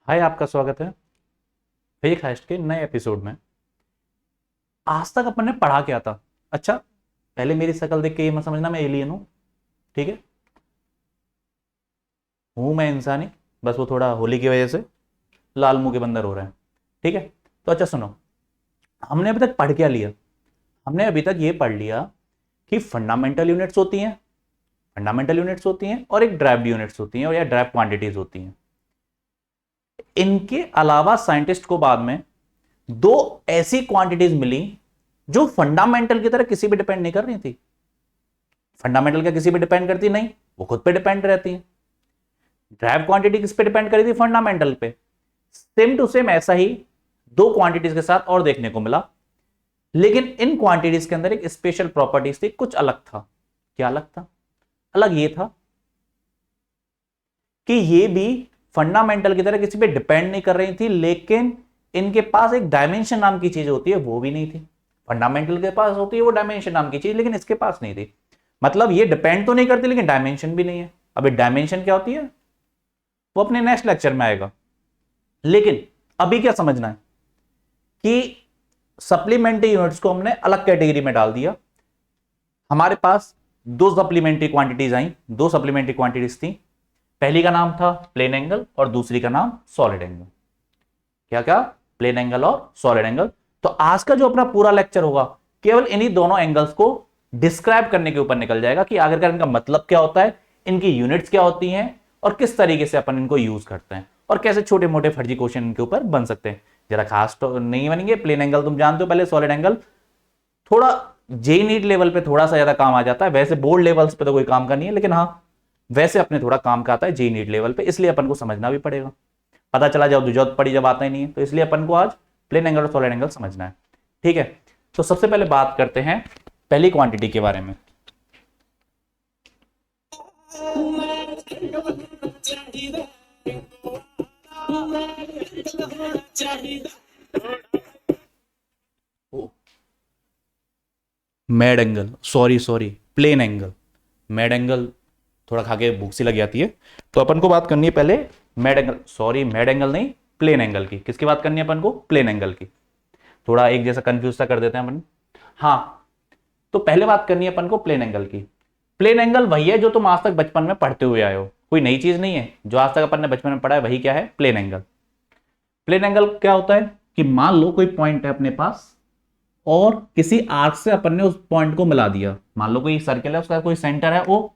हाय, आपका स्वागत है फिजिक्स हाइस्ट के नए एपिसोड में। आज तक अपन ने पढ़ा क्या था? अच्छा, पहले मेरी शक्ल देख के ये मत समझना मैं एलियन हूं, ठीक है? हूं मैं इंसानी, बस वो थोड़ा होली की वजह से लाल मुंह के बंदर हो रहे हैं, ठीक है? तो अच्छा सुनो, हमने अभी तक पढ़ क्या लिया? हमने अभी तक ये पढ़ लिया कि फंडामेंटल यूनिट्स होती हैं, और एक ड्राइव्ड यूनिट्स होती हैं, और या ड्राइव क्वांटिटीज होती हैं। इनके अलावा साइंटिस्ट को बाद में दो ऐसी क्वांटिटीज मिली जो फंडामेंटल की तरह किसी पे डिपेंड नहीं कर रही थी। फंडामेंटल क्या किसी पे डिपेंड करती? नहीं, वो खुद पे डिपेंड रहती है। ड्राइव क्वांटिटी किस पे डिपेंड करी थी? फंडामेंटल पे। सेम टू सेम ऐसा ही दो क्वांटिटीज के साथ और देखने को मिला, लेकिन इन क्वांटिटीज के अंदर एक स्पेशल प्रॉपर्टीज थी, कुछ अलग था। क्या अलग था? अलग ये था कि ये भी फंडामेंटल की तरह किसी पे डिपेंड नहीं कर रही थी, लेकिन इनके पास एक डायमेंशन नाम की चीज होती है, वो भी नहीं थी। फंडामेंटल के पास होती है वो डायमेंशन नाम की चीज, लेकिन इसके पास नहीं थी। मतलब ये डिपेंड तो नहीं करती, लेकिन डायमेंशन भी नहीं है। अब डायमेंशन क्या होती है वो अपने नेक्स्ट लेक्चर में आएगा। लेकिन अभी क्या समझना है कि सप्लीमेंट्री यूनिट्स को हमने अलग कैटेगरी में डाल दिया। हमारे पास दो सप्लीमेंट्री क्वांटिटीज आई, दो सप्लीमेंट्री क्वांटिटीज थी। पहली का नाम था प्लेन एंगल और दूसरी का नाम सॉलिड एंगल। क्या क्या? प्लेन एंगल और सॉलिड एंगल। तो आज का जो अपना पूरा लेक्चर होगा केवल इन्हीं दोनों एंगल्स को डिस्क्राइब करने के ऊपर निकल जाएगा कि आखिरकार इनका मतलब क्या होता है, इनकी यूनिट्स क्या होती हैं, और किस तरीके से अपन इनको यूज करते हैं, और कैसे छोटे मोटे फर्जी क्वेश्चन इनके ऊपर बन सकते हैं। जरा खास तो नहीं बनेंगे। प्लेन एंगल तुम जानते हो, पहले सॉलिड एंगल थोड़ा जे नीट लेवल पे थोड़ा सा ज्यादा काम आ जाता है, वैसे बोर्ड लेवल्स पे तो कोई काम का नहीं है, लेकिन हाँ वैसे अपने थोड़ा काम का आता है जे नीट लेवल पे, इसलिए अपन को समझना भी पड़ेगा। पता चला जब जरूरत पड़ी जब आता ही नहीं है, तो इसलिए अपन को आज प्लेन एंगल और सॉलिड एंगल समझना है, ठीक है? तो सबसे पहले बात करते हैं पहली क्वांटिटी के बारे में। Mad angle, sorry sorry, plane angle. Mad angle थोड़ा खा के भूख सी लग जाती है, तो अपन को बात करनी है पहले mad angle, sorry mad angle नहीं, प्लेन एंगल की। किसकी बात करनी है अपन को? प्लेन एंगल की। थोड़ा एक जैसा कंफ्यूज सा कर देते हैं अपन। हाँ, तो पहले बात करनी है अपन को प्लेन एंगल की। प्लेन एंगल वही है जो तुम आज तक बचपन में पढ़ते हुए आए हो, कोई नई चीज नहीं है। जो आज तक अपन ने बचपन में पढ़ा है वही क्या है? Plane angle. प्लेन एंगल क्या होता है कि मान लो कोई पॉइंट है अपने पास, और किसी आर्क से अपन ने उस पॉइंट को मिला दिया। मान लो कोई सर्कल है, उसका कोई सेंटर है ओ,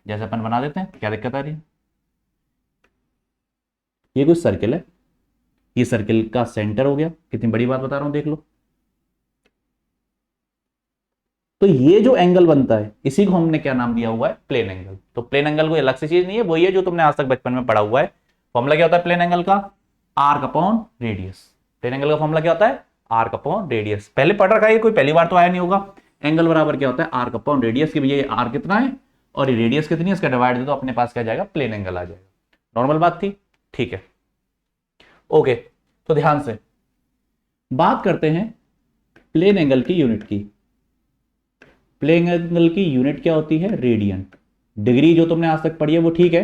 जैसे अपन बना देते हैं। क्या दिक्कत आ रही है? ये कोई सर्कल है, ये सर्कल का सेंटर हो गया। कितनी बड़ी बात बता रहा हूं, देख लो। तो ये जो एंगल बनता है इसी को हमने क्या नाम दिया हुआ है? Plane angle. तो प्लेन एंगल कोई अलग से चीज नहीं है, वही है जो तुमने आज तक बचपन में पढ़ा हुआ है। फॉर्मूला क्या होता है प्लेन एंगल का? Arc upon radius. Plane angle का फॉर्मूला क्या होता है? Arc upon radius. पहले पढ़ रखा है, कोई पहली बार तो आया नहीं होगा। एंगल बराबर क्या होता है? Arc upon radius. की भैया ये आर कितना है और ये रेडियस कितनी है, इसका डिवाइड दे दो, अपने पास क्या जाएगा? प्लेन एंगल आ जाएगा। नॉर्मल बात थी, ठीक है? ओके, तो ध्यान से बात करते हैं प्लेन एंगल की यूनिट की। प्लेन एंगल की यूनिट क्या होती है? रेडियन। डिग्री जो तुमने आज तक पढ़ी है वो ठीक है,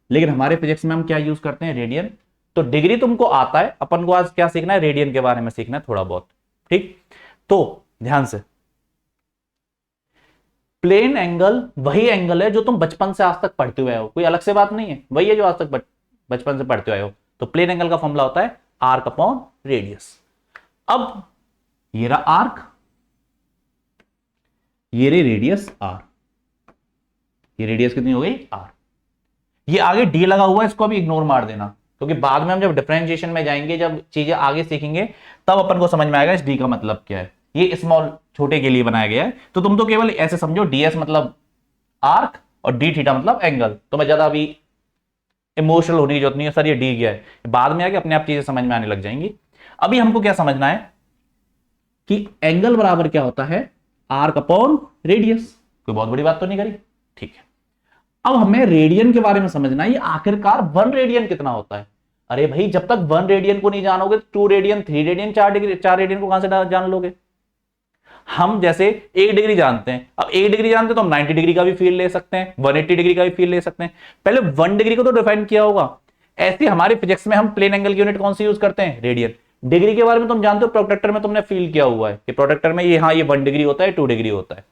लेकिन हमारे फिजिक्स में हम क्या यूज करते हैं? रेडियन। तो डिग्री तुमको आता है, अपन को आज क्या सीखना है? रेडियन के बारे में सीखना है थोड़ा बहुत, ठीक? तो ध्यान से, प्लेन एंगल वही एंगल है जो तुम बचपन से आज तक पढ़ते हुए आए हो, कोई अलग से बात नहीं है, वही है जो आज तक बचपन से पढ़ते हुए आए हो। तो प्लेन एंगल का फॉर्मूला होता है आर्क अपॉन रेडियस। अब ये रहा आर्क, ये रे रेडियस आर। ये रेडियस कितनी हो गई? आर। ये आगे डी लगा हुआ है, इसको अभी इग्नोर मार देना, क्योंकि बाद में हम जब डिफरेंशिएशन में जाएंगे, जब चीजें आगे सीखेंगे, तब अपन को समझ में आएगा इस डी का मतलब क्या है। ये स्मॉल छोटे के लिए बनाया गया है, तो तुम तो केवल ऐसे समझो डीएस मतलब आर्क और डी थीटा मतलब एंगल। तो मैं ज्यादा अभी इमोशनल होने की जरूरत नहीं है, सर ये डी गया है, बाद में आके अपने आप चीजें समझ में आने लग जाएंगी। अभी हमको क्या समझना है कि एंगल बराबर क्या होता है? Arc upon radius. कोई बहुत बड़ी बात तो नहीं करी, ठीक है? अब हमें रेडियन के बारे में समझना है, ये आखिरकार 1 रेडियन कितना होता है? अरे भाई, जब तक 1 रेडियन को नहीं जानोगे, 2 रेडियन, 3 रेडियन, 4 रेडियन को कहां से जान लोगे? हम जैसे 1 डिग्री जानते हैं, अब 1 डिग्री जानते हैं तो हम 90 डिग्री का भी फील ले सकते हैं, 180 डिग्री का भी फील ले सकते हैं। पहले 1 डिग्री को तो डिफाइन किया होगा ऐसे हमारे फिजिक्स में हम प्लेन एंगल की यूनिट कौन सी यूज करते हैं? रेडियन। डिग्री के बारे में तुम जानते हो, प्रोट्रैक्टर में तुमने फील किया हुआ है कि प्रोट्रैक्टर में ये, हाँ ये 1 डिग्री होता है, 2 डिग्री होता है।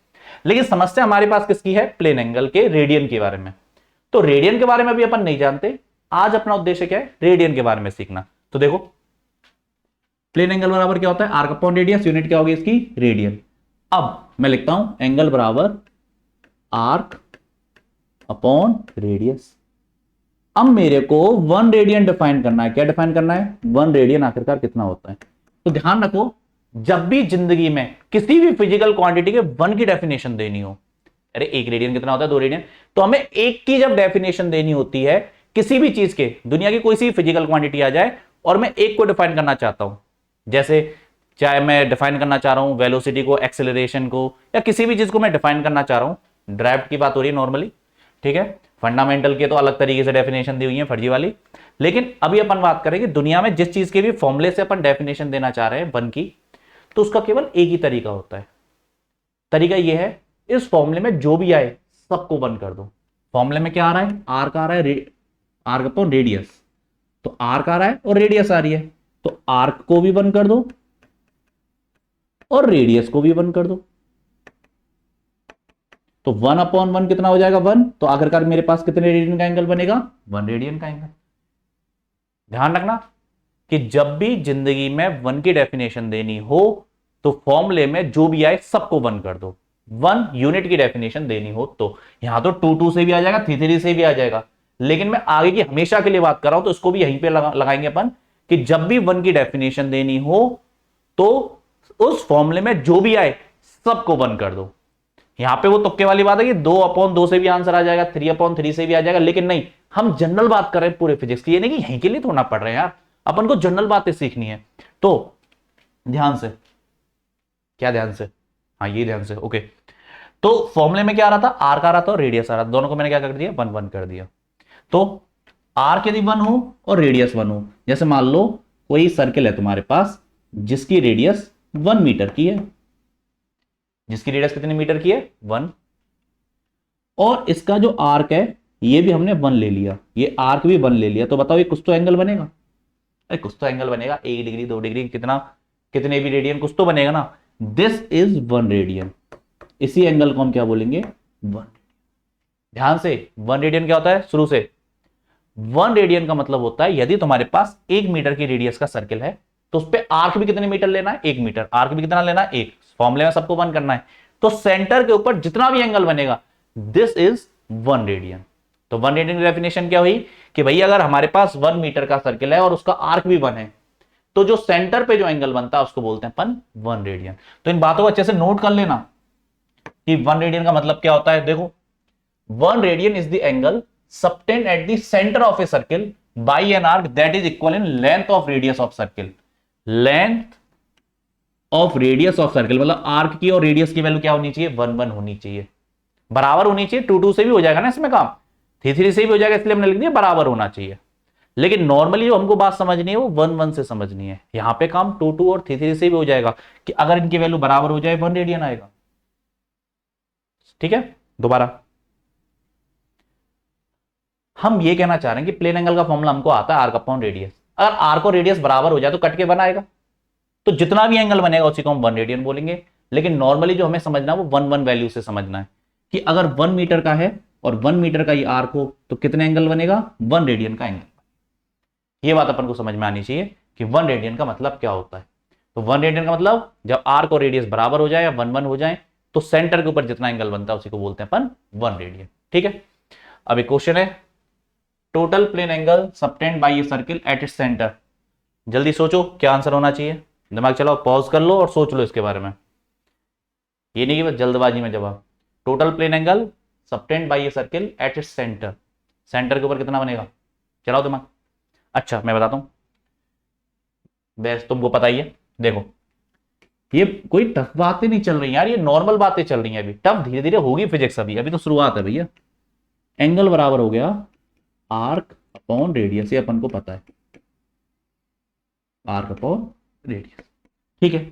लेकिन समस्या हमारे पास किसकी है? प्लेन एंगल के रेडियन के बारे में। तो रेडियन के बारे में अभी अपन नहीं जानते, आज अपना उद्देश्य क्या है? रेडियन के बारे में सीखना। तो देखो प्लेन एंगल बराबर क्या होता है? आर्क अपॉन रेडियस, यूनिट क्या होगी इसकी? रेडियन। अब मैं लिखता हूं एंगल बराबर आर्क अपॉन रेडियस। अब मेरे को 1 रेडियन डिफाइन करना है। क्या डिफाइन करना है? 1 रेडियन आखिरकार कितना होता है? तो ध्यान रखो, जब भी जिंदगी में किसी भी फिजिकल क्वांटिटी के 1 की डेफिनेशन देनी हो, अरे 1 रेडियन कितना होता है? 2 रेडियन। तो हमें 1 की जब डेफिनेशन देनी होती है किसी भी चीज के, दुनिया की कोई सी फिजिकल क्वांटिटी आ जाए और मैं 1 को डिफाइन करना चाहता हूं, जैसे चाहे मैं डिफाइन करना चाह रहा हूं वेलोसिटी को, एक्सेलरेशन को, या किसी भी चीज को मैं डिफाइन करना चाह रहा हूं, ड्राफ्ट की बात हो रही है नॉर्मली, ठीक है। फंडामेंटल के तो अलग तरीके से डेफिनेशन दी हुई है फर्जी वाली, लेकिन अभी अपन बात करेंगे दुनिया में जिस चीज के भी फॉर्मूले से अपन डेफिनेशन देना चाह रहे हैं 1 की, तो उसका केवल एक ही तरीका होता है। तरीका यह है, इस फॉर्मूले में जो भी आए सबको 1 कर दो। फॉर्मूले में क्या आ रहा है? आर्क आ रहा है, आर्क अपॉन रेडियस। तो आर्क आ रहा है और रेडियस आ रही है, तो आर्क को भी 1 कर दो और रेडियस को भी 1 कर दो। तो 1 अपॉन 1 कितना हो जाएगा? 1। तो आखिरकार मेरे पास कितने रेडियन का एंगल बनेगा? 1 रेडियन का एंगल। ध्यान रखना कि जब भी जिंदगी में 1 की डेफिनेशन देनी हो तो फॉर्मूले में जो भी आए सबको 1 कर दो। 1 यूनिट की डेफिनेशन देनी हो तो यहां तो 2 से भी आ जाएगा, 3 से भी आ जाएगा, लेकिन मैं आगे की हमेशा के लिए बात कर रहा हूं तो इसको भी यहीं पे लगाएंगे अपन कि जब भी 1 की डेफिनेशन देनी हो तो उस फॉर्मूले में जो भी आए सबको 1 कर दो। यहां पे वो तुक्के वाली बात है कि 2 अपॉन 2 से भी आंसर आ जाएगा, 3 अपॉन 3 से भी आ जाएगा, लेकिन नहीं, हम जनरल बात कर रहे हैं पूरे फिजिक्स की। ये नहीं कि यहीं के लिए थोड़ा पढ़ रहे हैं यार, अपन को जनरल बातें सीखनी है। तो ध्यान से, क्या ध्यान से? हाँ ये ध्यान से, ओके। तो फॉर्मूले में क्या आ रहा था? आर्क आ रहा था और रेडियस आ रहा था, दोनों को मैंने क्या कर दिया? 1 1 कर दिया। तो आर्क यदि 1 हो और रेडियस 1 हो, जैसे मान लो कोई सर्किल है तुम्हारे पास जिसकी रेडियस 1 मीटर की है, जिसकी रेडियस कितने मीटर की है? 1। और इसका जो आर्क है ये भी हमने 1 ले लिया, ये आर्क भी 1 ले लिया, तो बताओ ये कुछ तो एंगल बनेगा? अरे कुछ तो एंगल बनेगा, 1 डिग्री 2 डिग्री, कितना, कितने भी रेडियन, कुछ तो बनेगा ना। This is 1 radian. इसी एंगल को हम क्या बोलेंगे? 1। ध्यान से, 1 रेडियन क्या होता है? शुरू से 1 रेडियन का मतलब होता है यदि तुम्हारे पास 1 मीटर की रेडियस का सर्किल है तो उस पर आर्क भी कितने मीटर लेना है? 1 मीटर। आर्क भी कितना लेना है? 1। फॉर्मूले में सबको 1 करना है, तो सेंटर के ऊपर जितना भी एंगल बनेगा दिस इज 1 रेडियन। तो 1 रेडियन की डेफिनेशन क्या हुई कि भाई अगर हमारे पास 1 मीटर का सर्किल है और उसका आर्क भी 1 है तो जो सेंटर पे जो एंगल बनता है उसको बोलते हैं अपन 1 रेडियन। तो इन बातों को अच्छे से नोट कर लेना कि 1 रेडियन का मतलब क्या होता है। देखो 1 radian is the angle subtended at the centre of a circle by an arc that is equal in length of radius of circle. Length of radius of circle मतलब आर्क की और रेडियस की वैल्यू क्या होनी चाहिए? 1 1 होनी चाहिए, बराबर होनी चाहिए। 2 2 से भी हो जाएगा ना इसमें काम, 3 3 से भी हो जाएगा, इसलिए हमने लिख दिया बराबर होना चाहिए। लेकिन नॉर्मली जो हमको बात समझनी है वो 1 1 से समझनी है। यहां पे काम 2 2 और 3 3 से भी हो जाएगा कि अगर इनकी वैल्यू बराबर हो जाए 1 रेडियन आएगा। ठीक है, दोबारा हम ये कहना चाह रहे हैं कि प्लेन एंगल का फॉर्मूला हमको आता है आर्क अपॉन रेडियस। अगर आर्क और रेडियस बराबर हो जाए तो कट के 1 आएगा, तो जितना भी एंगल बनेगा उसी को हम 1 रेडियन बोलेंगे। लेकिन नॉर्मली जो हमें समझना है वो 1 1 वैल्यू से समझना है कि अगर 1 मीटर का है और 1 मीटर का ये आर्क हो तो कितने एंगल बनेगा? 1 रेडियन का एंगल। ये बात अपन को समझ में आनी चाहिए कि 1 रेडियन का मतलब क्या होता है। तो 1 रेडियन का मतलब जब आर्क और रेडियस बराबर हो जाए या 1 1 हो जाए तो सेंटर के ऊपर जितना एंगल बनता है उसी को बोलते हैं अपन 1 रेडियन। ठीक है, अब एक क्वेश्चन है, total plane angle subtended by a circle at its centre. जल्दी सोचो क्या आंसर होना चाहिए, दिमाग चलाओ, पॉज कर लो और सोच लो इसके बारे में, ये नहीं कि बस जल्दबाजी में जवाब। Total plane angle subtended by a circle at its centre, centre के ऊपर कितना बनेगा? चलाओ दिमाग। अच्छा मैं बताता हूं, बेस तुमको पता ही है। देखो ये कोई टफ बातें नहीं चल रही यार, ये नॉर्मल बातें चल रही हैं। अभी टफ धीरे धीरे होगी फिजिक्स, अभी अभी तो शुरुआत है भैया। एंगल बराबर हो गया आर्क अपॉन रेडियस, ये अपन को पता है, आर्क अपॉन रेडियस। ठीक है,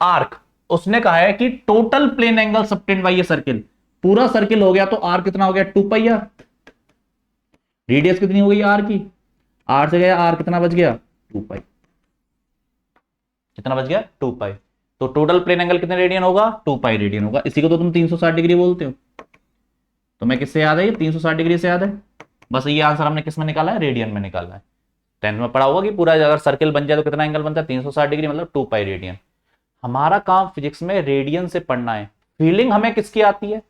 आर्क उसने कहा है कि total plane angle subtended by a circle, पूरा सर्किल हो गया तो आर्क कितना हो गया? 2 पाई आर। रेडियस कितनी हो गई आर की? आर से गया, आर कितना बच गया 2 पाई, कितना बच गया 2 पाई। तो टोटल प्लेन एंगल कितने रेडियन होगा 2 पाई रेडियन होगा। इसी को तो तुम 360 डिग्री बोलते हो। तो मैं किससे याद है, ये 360 डिग्री से याद है। बस ये आंसर हमने किस में निकाला है, रेडियन में निकाला है। 10th में पढ़ा होगा कि पूरा अगर सर्किल बन जाए तो कितना एंगल बनता है 360 डिग्री, मतलब 2 पाई रेडियन। हमारा काम फिजिक्स में रेडियन से पढ़ना है। फीलिंग हमें किसकी आती है,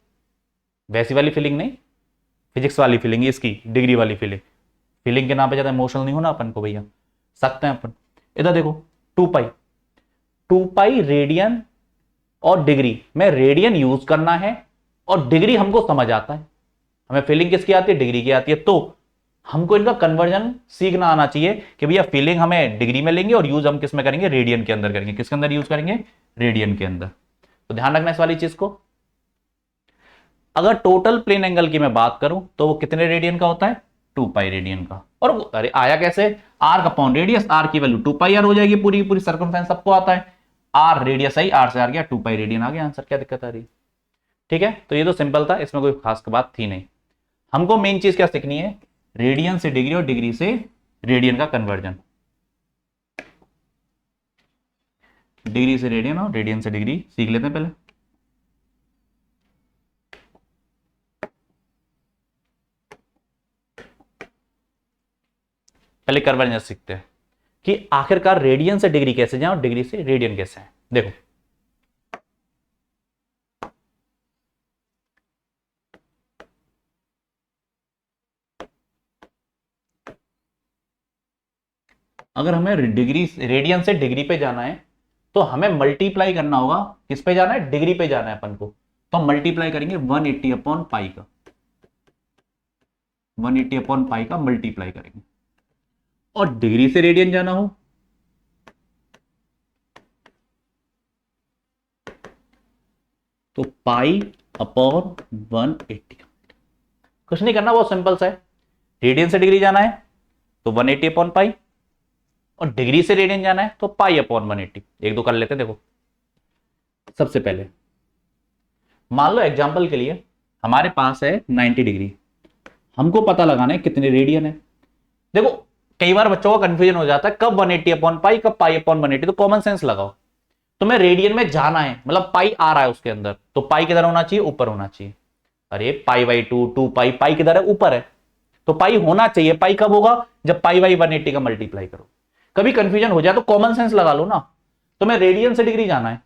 वैसी वाली फीलिंग नहीं, फिजिक्स वाली फीलिंग, इसकी डिग्री वाली फीलिंग। फीलिंग के नाम पे ज्यादा इमोशनल नहीं होना अपन को भैया, सकते हैं अपन। इधर देखो 2 पाई, 2 पाई रेडियन और डिग्री में रेडियन यूज करना है और डिग्री हमको समझ आता है। हमें फीलिंग किसकी आती है, डिग्री की आती है। तो हमको इनका कन्वर्जन सीखना आना चाहिए कि भैया फीलिंग हमें डिग्री में लेंगे और यूज हम किस में करेंगे, रेडियन के अंदर करेंगे। किसके अंदर यूज करेंगे, रेडियन के अंदर। तो ध्यान रखना इस वाली चीज को। अगर टोटल प्लेन एंगल की मैं बात करूं तो वो कितने रेडियन का होता है, 2 पाई रेडियन का। और अरे आया कैसे, आर का अपॉन रेडियस, आर की वैल्यू 2 पाई आर हो जाएगी, पूरी पूरी सर्कमफेरेंस सबको आता है। आर रेडियस आई, आर से आ गया 2 पाई रेडियन आ गया आंसर। क्या दिक्कत आ रही, ठीक है। तो ये तो सिंपल था, इसमें कोई खास बात थी नहीं। हमको मेन चीज क्या सीखनी है, रेडियन से डिग्री और डिग्री से रेडियन का कन्वर्जन। डिग्री से रेडियन और रेडियन से डिग्री सीख लेते हैं पहले। पहले कन्वर्जन सीखते हैं कि आखिरकार रेडियन से डिग्री कैसे जाए और डिग्री से रेडियन कैसे है। देखो अगर हमें डिग्री रेडियन से डिग्री पे जाना है तो हमें मल्टीप्लाई करना होगा। किस पे जाना है, डिग्री पे जाना है अपन को। तो हम मल्टीप्लाई करेंगे 180 अपॉन पाई का, 180 अपॉन पाई का मल्टीप्लाई करेंगे। और डिग्री से रेडियन जाना हो तो पाई अपॉन 180। कुछ नहीं करना, बहुत सिंपल सा है। रेडियन से डिग्री जाना है तो 180 अपॉन पाई, और डिग्री से रेडियन जाना है तो पाई अपॉन 180। एक दो कर लेते हैं। देखो सबसे पहले मान लो एग्जांपल के लिए हमारे पास है 90 डिग्री, हमको पता लगाना है कितने रेडियन है। देखो कई बार बच्चों का कंफ्यूजन हो जाता है कब 180 अपॉन पाई, कब पाई अपॉन 180। तो कॉमन सेंस लगाओ, तुम्हें रेडियन में जाना है, मतलब पाई आ रहा है उसके अंदर, तो पाई किधर होना चाहिए, ऊपर होना चाहिए। अरे पाई बाई 2, 2 पाई, पाई किधर है, ऊपर है, तो पाई होना चाहिए। पाई कब होगा, जब पाई बाई 180 का मल्टीप्लाई करो। कभी कंफ्यूजन हो जाए तो कॉमन सेंस लगा लो ना। तुम्हें रेडियन से डिग्री जाना है,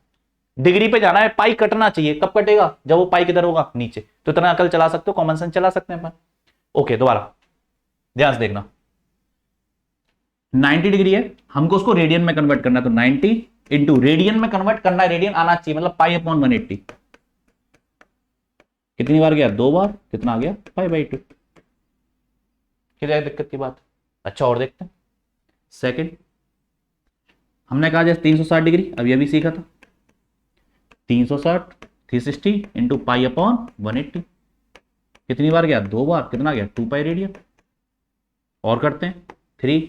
डिग्री पे जाना है, पाई कटना चाहिए। कब कटेगा, जब वो पाई किधर होगा, नीचे। तो इतना अकल चला सकते हो, कॉमन सेंस चला सकते हैं अपन। ओके दोबारा ध्यान से देखना, 90 डिग्री है, हमको उसको रेडियन में कन्वर्ट करना है। तो 90 इंटू रेडियन में कन्वर्ट करना है, रेडियन आना चाहिए, मतलब पाई अपॉन 180। कितनी बार गया, 2 बार, कितना आ गया पाई बाई 2। क्या दिक्कत की बात। अच्छा और देखते हैं सेकंड। हमने कहा जैसे 360 डिग्री, अभी अभी सीखा था, 360 360 इंटू पाई अपॉन 180। कितनी बार गया, 2 बार, कितना गया 2 पाई रेडियन। और करते हैं 3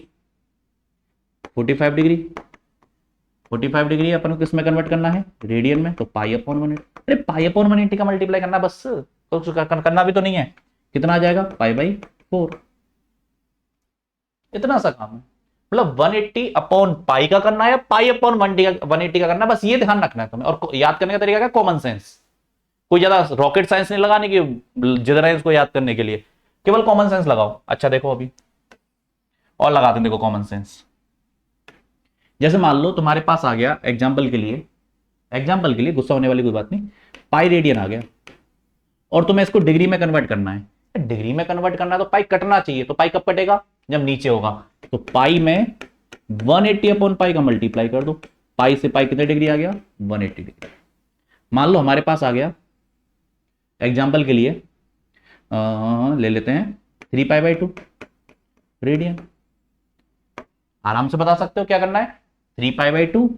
45 डिग्री, 45 डिग्री अपन को किस में कन्वर्ट करना है, रेडियन में, तो पाई अपॉन 180। अरे पाई अपॉन 180 का मल्टीप्लाई करना बस, तो करना भी तो नहीं है। कितना आ जाएगा, पाई बाई 4। इतना सा काम है, मतलब 180 अपॉन पाई का करना है, पाई अपॉन 180 का करना है। बस ये ध्यान रखना है तुम्हें। और याद करने का तरीका क्या, कॉमन सेंस। कोई ज्यादा रॉकेट साइंस नहीं लगाने की जिधर है इसको याद करने के लिए, केवल कॉमन सेंस लगाओ। अच्छा देखो अभी और लगाते हैं, देखो कॉमन सेंस। जैसे मान लो तुम्हारे पास आ गया एग्जाम्पल के लिए गुस्सा होने वाली कोई बात नहीं, पाई रेडियन आ गया और तुम्हें इसको डिग्री में कन्वर्ट करना है। डिग्री में कन्वर्ट करना है तो पाई कटना चाहिए, तो पाई कब कटेगा, जब नीचे होगा। तो पाई में 180 अपॉन पाई का मल्टीप्लाई कर दो। पाई से पाई कितने डिग्री आ गया, 180 डिग्री। मान लो हमारे पास आ गया एग्जाम्पल के लिए ले लेते हैं 3 पाई बाई 2 रेडियन। आराम से बता सकते हो क्या करना है, 3 पाई बाई 2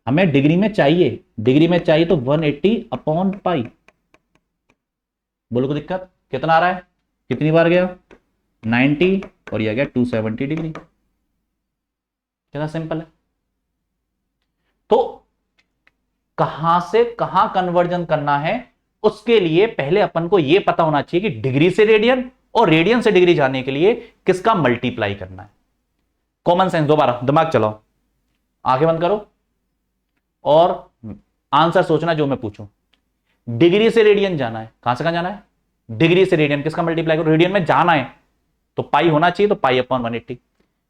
हमें डिग्री में चाहिए तो 180 अपॉन पाई। बोलो कोई दिक्कत, कितना आ रहा है, कितनी बार गया 90, और यह गया 270 डिग्री। कितना सिंपल है। तो कहां से कहां कन्वर्जन करना है, उसके लिए पहले अपन को यह पता होना चाहिए कि डिग्री से रेडियन और रेडियन से डिग्री जानने के लिए किसका मल्टीप्लाई करना है। कॉमन सेंस, दोबारा दिमाग चलाओ, आंखें बंद करो और आंसर सोचना जो मैं पूछूं। डिग्री से रेडियन जाना है, कहां से कहां जाना है, डिग्री से रेडियन, किसका मल्टीप्लाई करो, रेडियन में जाना है तो पाई होना चाहिए, तो पाई अपॉन 180।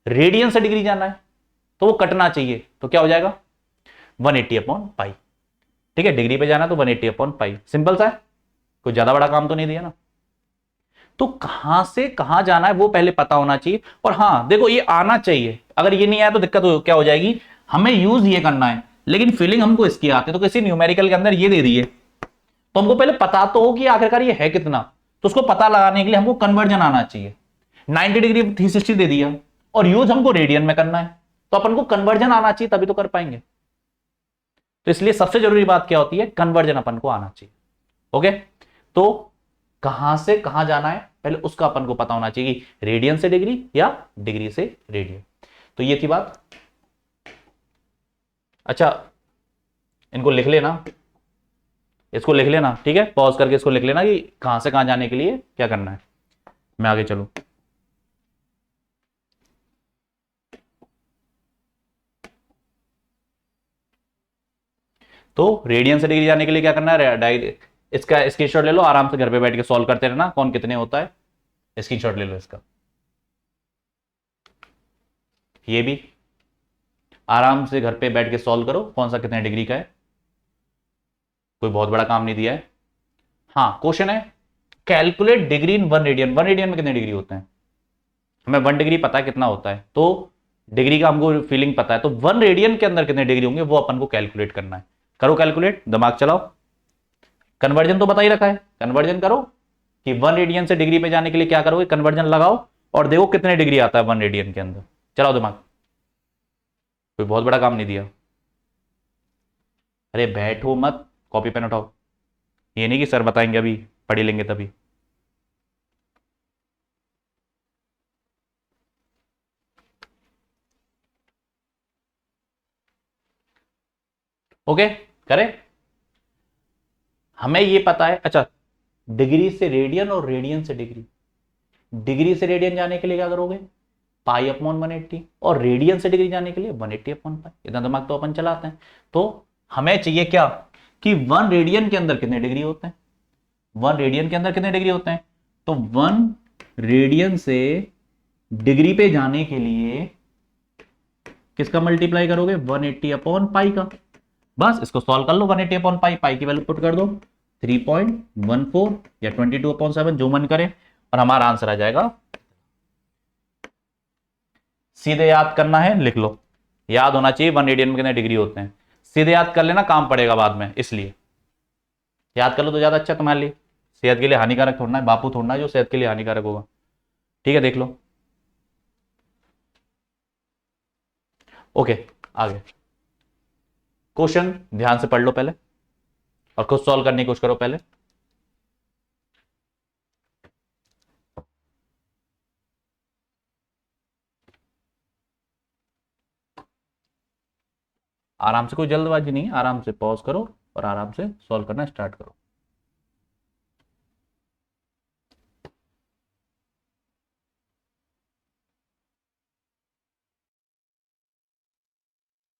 रेडियन से डिग्री जाना है तो वो कटना चाहिए, तो क्या हो जाएगा 180 अपॉन पाई। ठीक है, डिग्री पे जाना तो 180 अपॉन पाई, सिंपल सा है, कोई ज्यादा बड़ा काम तो नहीं दिया ना। तो कहां से कहां जाना है वो पहले पता होना चाहिए। और हां देखो ये आना चाहिए, अगर ये नहीं आया तो दिक्कत क्या हो जाएगी, हमें यूज ये करना है लेकिन फीलिंग हमको इसकी आती है, तो किसी न्यूमेरिकल के अंदर ये दे दिए तो हमको पहले पता तो हो कि आखिरकार ये है कितना, तो उसको पता लगाने के लिए हमको कन्वर्जन आना चाहिए। 90 डिग्री 360 दे दिया और यूज हमको रेडियन में करना है, तो अपन को कन्वर्जन आना चाहिए तभी तो कर पाएंगे। तो इसलिए सबसे जरूरी बात क्या होती है, कन्वर्जन अपन को आना चाहिए। ओके, तो कहां से कहां जाना है पहले उसका अपन को पता होना चाहिए, रेडियन से डिग्री या डिग्री से रेडियन। तो ये थी बात। अच्छा इनको लिख लेना, इसको लिख लेना, ठीक है, पॉज करके इसको लिख लेना कि कहां से कहां जाने के लिए क्या करना है। मैं आगे चलूं, तो रेडियन से डिग्री जाने के लिए क्या करना है, इसका स्क्रीनशॉट ले लो, आराम से घर पे बैठ के सॉल्व करते रहना, कौन कितने होता है स्क्रीनशॉट ले लो इसका। ये भी आराम से घर पे बैठ के सॉल्व करो, कौन सा कितने डिग्री का है, कोई बहुत बड़ा काम नहीं दिया है। हाँ क्वेश्चन है calculate degree in 1 radian, 1 radian में कितने डिग्री होते हैं, हमें 1 डिग्री पता है कितना होता है, तो डिग्री का हमको फीलिंग पता है, तो 1 रेडियन के अंदर कितने डिग्री होंगे वो अपन को कैलकुलेट करना है। करो कैलकुलेट, दिमाग चलाओ, कन्वर्जन तो बता ही रखा है, कन्वर्जन करो कि 1 रेडियन से डिग्री पे जाने के लिए क्या करोगे, कन्वर्जन लगाओ और देखो कितने डिग्री आता है 1 रेडियन के अंदर। चलाओ दिमाग, कोई बहुत बड़ा काम नहीं दिया। अरे बैठो मत, कॉपी पेन उठाओ, ये नहीं कि सर बताएंगे अभी पढ़ ही लेंगे तभी। ओके करें, हमें ये पता है। अच्छा डिग्री से रेडियन और रेडियन से डिग्री, डिग्री से रेडियन जाने के लिए क्या करोगे पाई अपॉन 180 और रेडियन से डिग्री जाने के लिए 180 अपॉन पाई, इतना दिमाग तो अपन चलाते हैं। तो हमें चाहिए क्या कि 1 रेडियन के अंदर कितने डिग्री होते हैं, 1 रेडियन के अंदर कितने डिग्री होते हैं, तो 1 रेडियन से डिग्री पे जाने के लिए किसका मल्टीप्लाई करोगे 180 अपॉन पाई का। बस इसको सॉल्व कर लो, 180 अपॉन पाई, पाई की वैल्यू पुट कर दो 3.14 या 22 अपॉन 7 जो मन करे और हमारा आंसर आ जाएगा। सीधे याद करना है, लिख लो, याद होना चाहिए 1 रेडियन में कितने डिग्री होते हैं, सीधे याद कर लेना, काम पड़ेगा बाद में, इसलिए याद कर लो तो ज्यादा अच्छा तुम्हारे लिए, सेहत के लिए हानिकारक थोड़ा है, बापू थोड़ा है जो सेहत के लिए हानिकारक होगा। ठीक है देख लो। ओके आगे क्वेश्चन ध्यान से पढ़ लो पहले और खुद सॉल्व करने की कोशिश करो पहले। आराम से, कोई जल्दबाजी नहीं, आराम से पॉज करो और आराम से सॉल्व करना स्टार्ट करो।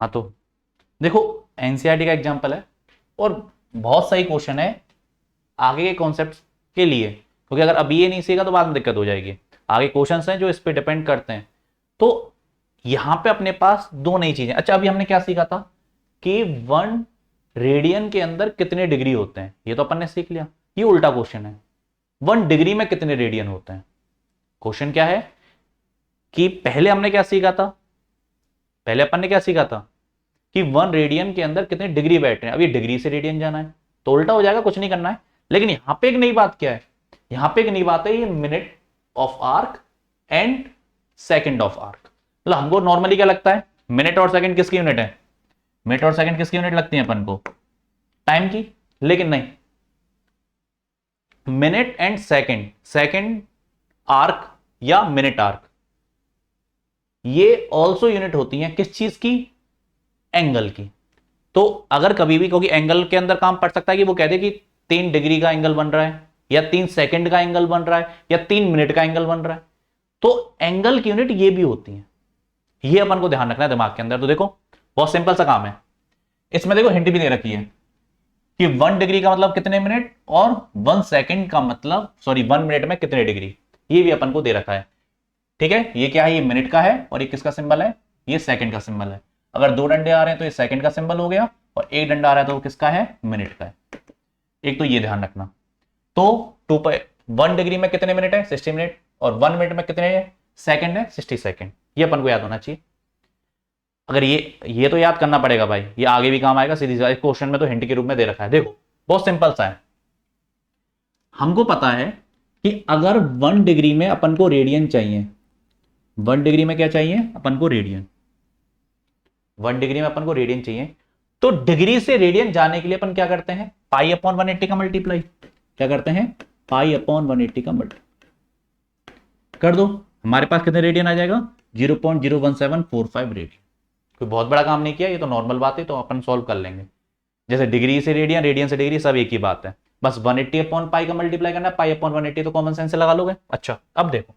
हाँ तो देखो एनसीईआरटी का एग्जांपल है और बहुत सही क्वेश्चन है आगे के कॉन्सेप्ट्स के लिए, क्योंकि अगर अभी ये नहीं सीखा तो बाद में दिक्कत हो जाएगी। आगे क्वेश्चंस हैं जो इस पे डिपेंड करते हैं। तो यहां पे अपने पास दो नई चीजें। अच्छा अभी हमने क्या सीखा था कि 1 रेडियन के अंदर कितने डिग्री होते हैं, ये तो अपन ने सीख लिया। ये उल्टा क्वेश्चन है, 1 डिग्री में कितने रेडियन होते हैं। क्वेश्चन क्या है कि पहले हमने क्या सीखा था, पहले अपन ने क्या सीखा था कि 1 रेडियन के अंदर कितने डिग्री बैठ रहे हैं। अब ये डिग्री से रेडियन जाना है तो उल्टा हो जाएगा, कुछ नहीं करना है। लेकिन यहां पे एक नई बात क्या है, यहां पे एक नई बात है, ये minute of arc and second of arc. मतलब हमको नॉर्मली क्या लगता है, मिनट और सेकंड किसकी यूनिट है, मिनट और सेकंड किसकी यूनिट लगती है अपन को, टाइम की। लेकिन नहीं, minute and second, second arc या मिनट आर्क, ये ऑल्सो यूनिट होती है किस चीज की, एंगल की। तो अगर कभी भी, क्योंकि एंगल के अंदर काम पड़ सकता है कि वो कहते कि 3 डिग्री का एंगल बन रहा है, या 3 सेकंड का एंगल बन रहा है या 3 मिनट का एंगल बन रहा है। तो एंगल की यूनिट ये भी होती है, ये अपन को ध्यान रखना है दिमाग के अंदर। तो देखो बहुत सिंपल सा काम है, इसमें देखो हिंट भी दे रखी है कि 1 डिग्री का मतलब कितने मिनट और 1 सेकंड का मतलब 1 मिनट में कितने डिग्री, ये भी अपन को दे रखा है। ठीक है, ये क्या है, ये मिनट का है और ये किसका सिंबल है, ये सेकंड का सिंबल है। अगर 2 डंडे आ रहे हैं तो ये सेकंड का सिंबल हो गया और 1 डंडा आ रहा है तो वो किसका है, मिनट का है। एक तो ये ध्यान रखना। तो 1 डिग्री में कितने मिनट है, 60 मिनट, और 1 मिनट में कितने सेकंड है, 60 सेकंड। ये अपन को याद होना चाहिए। अगर ये तो याद करना पड़ेगा भाई, ये आगे भी काम आएगा, सीधी सी क्वेश्चन में तो हिंट के रूप में दे रखा है। देखो बहुत सिंपल सा है, हमको पता है कि अगर 1 डिग्री में अपन को रेडियन चाहिए, 1 डिग्री में क्या चाहिए अपन को, रेडियन। 1 डिग्री में अपन को रेडियन चाहिए, तो डिग्री से रेडियन जाने के लिए अपन क्या करते हैं, पाई अपॉन 180 का मल्टीप्लाई। क्या करते हैं, पाई अपॉन 180 का मल्टीप्लाई कर दो। हमारे पास कितने रेडियन आ जाएगा, 0.01745 रेडियन। कोई बहुत बड़ा काम नहीं किया, ये तो नॉर्मल बात है, तो अपन सॉल्व कर लेंगे। जैसे डिग्री से रेडियन, रेडियन से डिग्री, सब एक ही बात है। बस 180 अपॉन पाई का मल्टीप्लाई करना है, पाई अपॉन 180 तो कॉमन सेंस से लगा लोगे। अच्छा अब देखो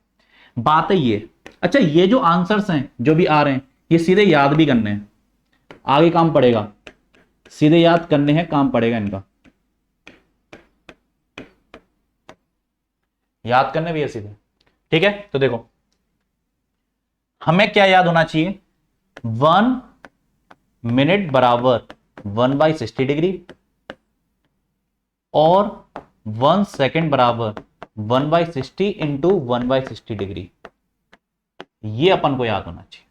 बात है ये, अच्छा ये जो आंसर्स हैं जो भी आ रहे हैं ये सीधे याद भी करने हैं, आगे काम पड़ेगा, सीधे याद करने हैं, काम पड़ेगा इनका, याद करने भी है सीधे। ठीक है, तो देखो हमें क्या याद होना चाहिए, 1 मिनट बराबर 1/60 डिग्री और 1 सेकेंड बराबर 1/60 इंटू 1/60 डिग्री। ये अपन को याद होना चाहिए।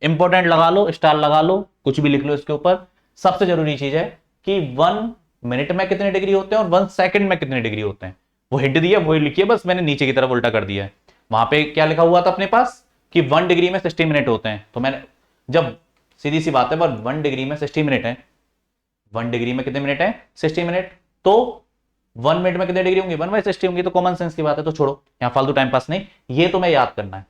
इंपॉर्टेंट लगा लो, स्टार लगा लो, कुछ भी लिख लो इसके ऊपर। सबसे जरूरी चीज है कि 1 मिनट में कितने डिग्री होते हैं और 1 सेकंड में कितने डिग्री होते हैं। वो हिंट दिया वही लिखिए, बस मैंने नीचे की तरफ उल्टा कर दिया है। वहां पे क्या लिखा हुआ था अपने पास कि 1 डिग्री में 60 मिनट होते हैं, तो मैंने जब सीधी सी बात है, पर 1 डिग्री में 60 मिनट है, 1 डिग्री में कितने मिनट है, 60 मिनट, तो 1 मिनट में कितने डिग्री होंगे, 1/60 होंगी। तो कॉमन सेंस की बात है, तो छोड़ो यहां फालतू टाइम पास नहीं, ये तुम्हें याद करना है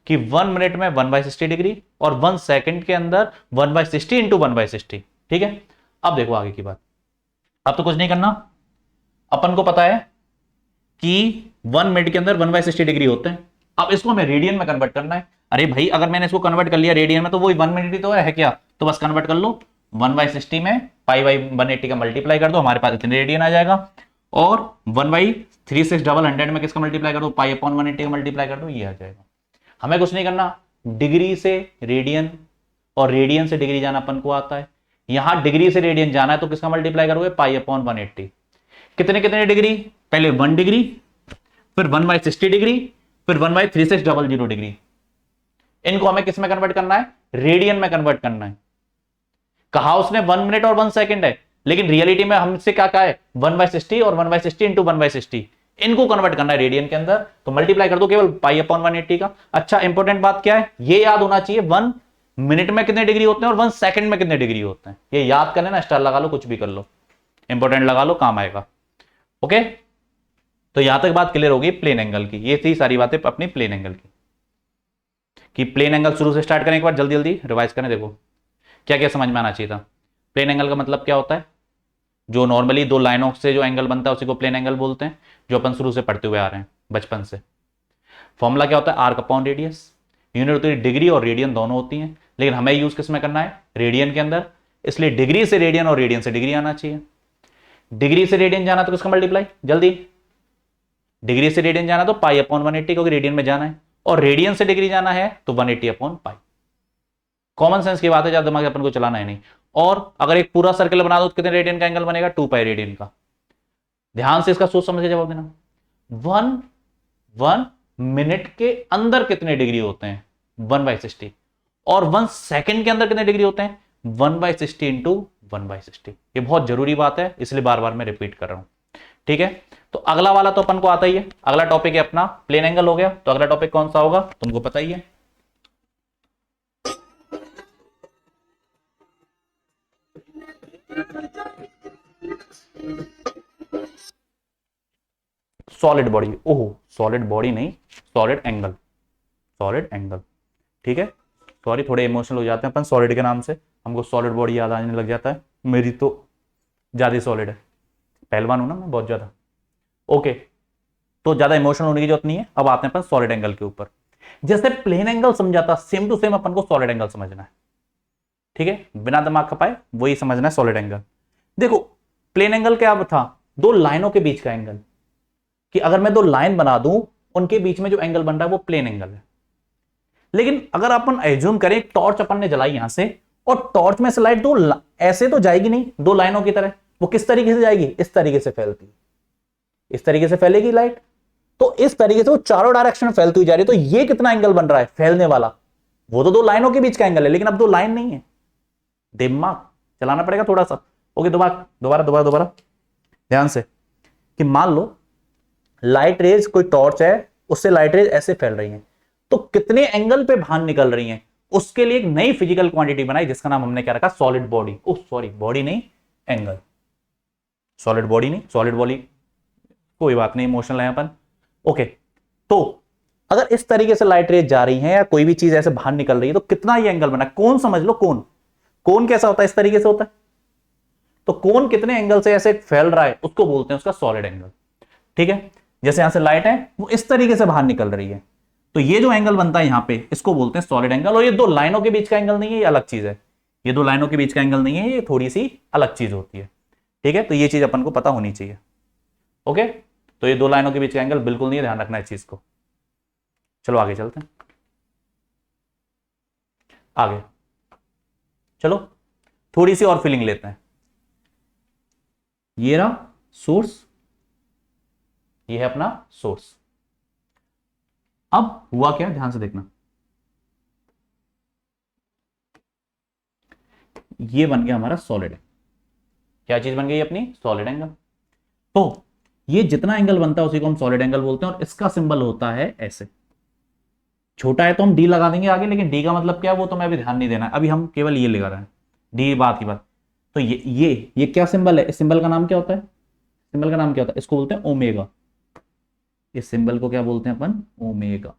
कि 1 मिनट में 1/60 डिग्री और 1 सेकंड के अंदर 1/60 इंटू 1/60। ठीक है, अब देखो आगे की बात। अब तो कुछ नहीं करना, अपन को पता है कि 1 मिनट के अंदर 1/60 डिग्री होते हैं। अब इसको हमें रेडियन में कन्वर्ट करना है। अरे भाई अगर मैंने इसको कन्वर्ट कर लिया रेडियन में तो वही 1 मिनट ही तो है क्या, तो बस कन्वर्ट कर लो, 1/60 में π/180 का मल्टीप्लाई कर दो, हमारे पास इतने रेडियन आ जाएगा। और 1/3600 में किसका मल्टीप्लाई कर दो, π/180 का मल्टीप्लाई कर दो, ये आ जाएगा। हमें कुछ नहीं करना, डिग्री से रेडियन और रेडियन से डिग्री जाना अपन को आता है। यहां डिग्री से रेडियन जाना है तो किसका मल्टीप्लाई करोगे, π/180। कितने कितने डिग्री, पहले 1 डिग्री, फिर 1/60 डिग्री, फिर 1/3600 डिग्री। इनको हमें किस में कन्वर्ट करना है, रेडियन में कन्वर्ट करना है। कहा उसने 1 मिनट और 1 सेकंड है, लेकिन रियलिटी में हमसे क्या कहा है, 1/60 और 1/60 इंटू 1/60। इनको कन्वर्ट करना है रेडियन के अंदर, तो मल्टीप्लाई कर दो केवल π/180 का। अच्छा इंपॉर्टेंट बात क्या है, ये याद होना चाहिए 1 मिनट में कितने डिग्री होते हैं और 1 सेकंड में कितने डिग्री होते हैं। ये याद कर लेना, स्टार लगा लो, कुछ भी कर लो, इंपॉर्टेंट लगा लो, काम आएगा। ओके, तो यहां तक बात क्लियर होगी प्लेन एंगल की। ये थी सारी बातें अपनी प्लेन एंगल की, कि प्लेन एंगल शुरू से स्टार्ट करें, एक बार जल्दी जल्दी रिवाइज करें। देखो क्या क्या समझ में आना चाहिए था। प्लेन एंगल का मतलब क्या होता है, जो नॉर्मली 2 लाइनों से जो एंगल बनता है उसी को प्लेन एंगल बोलते हैं, जो अपन शुरू से पढ़ते हुए आ रहे हैं बचपन से। फॉर्मूला क्या होता है, आर्क अपॉन रेडियस। यूनिट होती है डिग्री और रेडियन दोनों होती हैं, लेकिन हमें यूज किस में करना है, रेडियन के अंदर, इसलिए डिग्री से रेडियन और रेडियन से डिग्री आना चाहिए। डिग्री से रेडियन जाना तो किसका मल्टीप्लाई, जल्दी, डिग्री से रेडियन जाना तो π/180 क्योंकि रेडियन में जाना है, और रेडियन से डिग्री जाना है तो 180/π। कॉमन सेंस की बात है, ज्यादा दिमाग अपन को चलाना है नहीं। और अगर एक पूरा सर्कल बना दो तो कितने रेडियन का एंगल बनेगा, 2π रेडियन का। ध्यान से इसका सोच समझ के जवाब देना। 1 मिनट के अंदर कितने डिग्री होते हैं, 1/60, और 1 सेकंड के अंदर कितने डिग्री होते हैं, 1/60 इंटू 1/60। ये बहुत जरूरी बात है, इसलिए बार बार मैं रिपीट कर रहा हूं। ठीक है, तो अगला वाला तो अपन को आता ही है। अगला टॉपिक है अपना प्लेन एंगल हो गया, तो अगला टॉपिक कौन सा होगा तुमको पता ही है, सॉलिड बॉडी। ओहो सॉलिड बॉडी नहीं, सॉलिड एंगल, सॉलिड एंगल। ठीक है, सॉरी थोड़े इमोशनल हो जाते हैं अपन सॉलिड के नाम से, हमको सॉलिड बॉडी याद आने लग जाता है, मेरी तो ज्यादा सॉलिड है। पहलवान हूं ना मैं बहुत ज्यादा। ओके, तो ज्यादा इमोशनल होने की जरूरत नहीं है। अब आते हैं अपन सॉलिड एंगल के ऊपर। जैसे प्लेन एंगल समझाता, सेम टू सेम अपन को सॉलिड एंगल समझना है, ठीक है, बिना दिमाग खपाए वही समझना है सॉलिड एंगल। देखो प्लेन एंगल क्या था, दो लाइनों के बीच का एंगल, कि अगर मैं दो लाइन बना दूं उनके बीच में जो एंगल बन रहा है वो प्लेन एंगल है। लेकिन अगर अपन एज्यूम करें टॉर्च अपन ने जलाई यहां से, और टॉर्च में से लाइट दो ऐसे तो जाएगी नहीं दो लाइनों की तरह, वो किस तरीके से जाएगी, इस तरीके से फैलती, इस तरीके से फैलेगी लाइट। तो इस तरीके से वो चारों डायरेक्शन में फैलती हुई जा रही है। तो ये कितना एंगल बन रहा है फैलने वाला, वो तो दो लाइनों के बीच का एंगल है, लेकिन अब दो लाइन नहीं है, दिमाग चलाना पड़ेगा थोड़ा सा। ओके, दोबारा दोबारा दोबारा दोबारा ध्यान से, कि मान लो लाइट रेज, कोई टॉर्च है, उससे लाइट रेज ऐसे फैल रही हैं, तो कितने एंगल पे बाहर निकल रही हैं, उसके लिए एक नई फिजिकल क्वांटिटी बनाई जिसका नाम हमने क्या रखा, सॉलिड बॉडी। ओ सॉरी, बॉडी नहीं, एंगल। सॉलिड बॉडी नहीं, सॉलिड बॉडी कोई बात नहीं, इमोशनल है अपन। ओके, तो अगर इस तरीके से लाइट रेज जा रही है या कोई भी चीज ऐसे बाहर निकल रही है, तो कितना ये एंगल बना, कोन समझ लो, कोन। कोन कैसा होता है, इस तरीके से होता है। तो कोन कितने एंगल से ऐसे फैल रहा है उसको बोलते हैं उसका सॉलिड एंगल, ठीक है। जैसे यहां से लाइट है वो इस तरीके से बाहर निकल रही है, तो ये जो एंगल बनता है यहां पे, इसको बोलते हैं सॉलिड एंगल। और ये दो लाइनों के बीच का एंगल नहीं है, ये अलग चीज है। ये दो लाइनों के बीच का एंगल नहीं है, ये थोड़ी सी अलग चीज होती है, ठीक है। तो ये चीज अपन को पता होनी चाहिए। ओके, तो ये दो लाइनों के बीच का एंगल बिल्कुल नहीं है, ध्यान रखना इस चीज को। चलो आगे चलते हैं, आगे चलो, थोड़ी सी और फीलिंग लेते हैं। ये रहा सोर्स, ये है अपना सोर्स। अब हुआ क्या, ध्यान से देखना, ये बन गया हमारा सॉलिड एंगल। क्या चीज बन गई अपनी, सॉलिड एंगल। तो ये जितना एंगल बनता है उसी को हम सॉलिड एंगल बोलते हैं, और इसका सिंबल होता है ऐसे। छोटा है तो हम डी लगा देंगे आगे, लेकिन डी का मतलब क्या है वो तो मैं अभी ध्यान नहीं देना है, अभी हम केवल ये लगा रहे हैं, डी बात की बात। तो ये क्या सिंबल है, इस सिंबल का नाम क्या होता है, सिंबल का नाम क्या होता है, इसको बोलते हैं ओमेगा। इस सिंबल को क्या बोलते हैं अपन, ओमेगा।